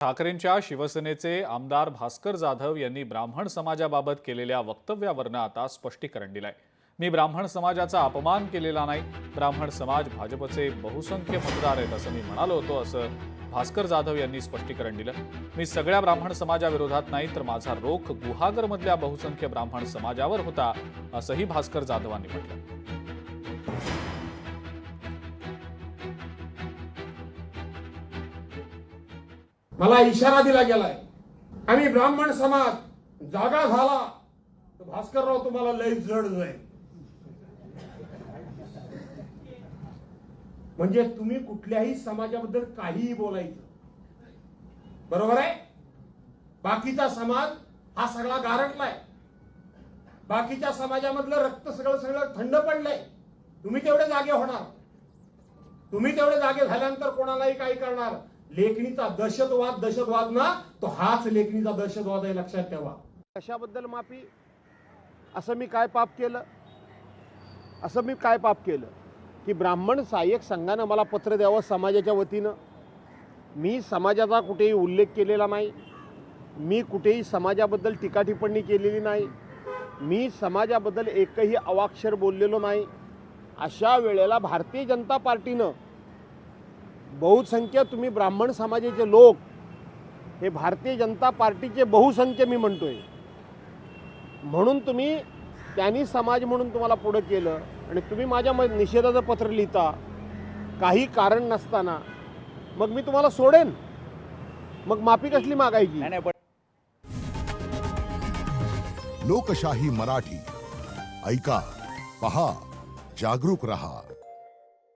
ठाकरेंच्या शिवसेनेचे आमदार भास्कर जाधव यांनी ब्राह्मण समाजाबाबत केलेल्या वक्तव्यावरनं आता स्पष्टीकरण दिलंय। मी ब्राह्मण समाजाचा अपमान केलेला नाही, ब्राह्मण समाज भाजपचे बहुसंख्य मतदार आहेत असं मी म्हणालो होतो, असं भास्कर जाधव यांनी स्पष्टीकरण दिलं। मी सगळ्या ब्राह्मण समाजाविरोधात नाही, तर माझा रोख गुहागरमधल्या बहुसंख्य ब्राह्मण समाजावर होता, असंही भास्कर जाधवांनी म्हटलं। मला इशारा दिला गेलाय आणि ब्राह्मण समाज जागा झाला तर भास्करराव तुम्हाला लय जड जाईल। म्हणजे तुम्ही कुठल्याही समाजाबद्दल काहीही बोलायचं, बरोबर आहे। बाकीचा समाज हा सगळा गारटलाय, बाकीच्या समाजामधलं रक्त सगळं थंड पडलंय। तुम्ही तेवढे जागे होणार, तुम्ही तेवढे जागे झाल्यानंतर कोणालाही काही करणार। लेखणीचा दहशतवाद ना, तो हाच लेखणीचा दहशतवाद आहे, लक्षात ठेवा। कशाबद्दल माफी? असं मी काय पाप केलं की ब्राह्मण सहाय्यक संघानं मला पत्र द्यावं समाजाच्या वतीनं? मी समाजाचा कुठेही उल्लेख केलेला नाही, मी कुठेही समाजाबद्दल टीका टिप्पणी केलेली नाही, मी समाजाबद्दल एकही अवाक्षर बोललेलो नाही। अशा वेळेला भारतीय जनता पार्टीनं बहुसंख्य, तुम्ही ब्राह्मण समाजाचे लोक हे भारतीय जनता पार्टीचे बहुसंख्य मी म्हणतोय, म्हणून तुम्ही त्यांनी समाज म्हणून तुम्हाला पुढे केलं आणि तुम्ही माझ्या निषेधाचं पत्र लिहिता काही कारण नसताना, मग मी तुम्हाला सोडेन? मग माफी कसली मागायची? लोकशाही मराठी ऐका, पहा, जागरूक रहा।